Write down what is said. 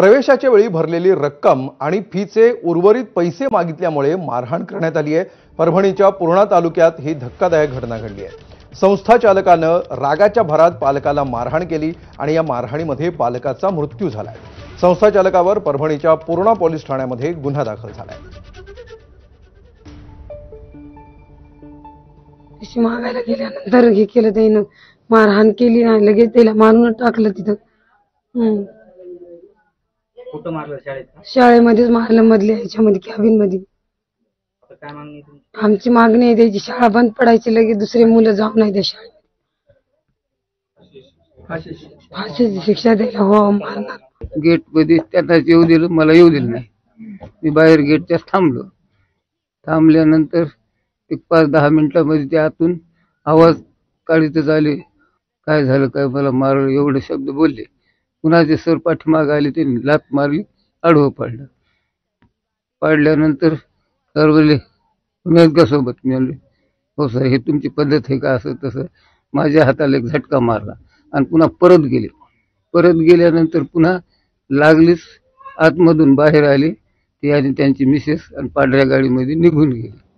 प्रवेशाच्या वेळी भरलेली रक्कम आणि फीचे उर्वरित पैसे मागितल्यामुळे मारहाण करण्यात आली आहे। परभणीच्या पूर्णा तालुक्यात ही धक्कादायक घटना घडली आहे। संस्था चालकानं रागाच्या भरात पालकाला मारहाण केली आणि या मारहाणीमध्ये पालकाचा मृत्यू झालाय। संस्था चालकावर परभणीच्या पूर्णा पोलीस ठाण्यामध्ये गुन्हा दाखल झालाय। मागायला गेल्यानंतर हे केलं त्यानं, मारहाण केली नाही, लगेच त्याला मारून टाकलं तिथं। कुठं मारलं? शाळेमध्येच मारलं, मधल्या ह्याच्यामध्ये कॅबिन मध्ये। काय मागणी तुमची? आमची मागणी आहे त्याची शाळा बंद पडायची, लगेच दुसरे मुलं जाऊ नाही त्या शाळेत, फाशीची शिक्षा द्यायला हो मारणार। गेट मध्ये त्यांना येऊ दिलं, मला येऊ दिलं नाही। मी बाहेर गेटच्या थांबलो। थांबल्यानंतर एक 5-10 मिनिटांमध्ये ते आतून आवाज काढीतच आले, काय झालं काय, मला मारलं, एवढे शब्द बोलले। पुन्हा ते सर पाठीमागे आले, त्यांनी लात मारली, आडवं पाडलं। पाडल्यानंतर सर बोलले तुम्ही का सोबत? मी म्हणले हो सर, हे तुमची पद्धत आहे का? असं तसं माझ्या हाताला एक झटका मारला आणि पुन्हा परत गेले। परत गेल्यानंतर पुन्हा लागलीच आतमधून बाहेर आले ते आणि त्यांची मिसेस आणि पांढऱ्या गाडीमध्ये निघून गेले।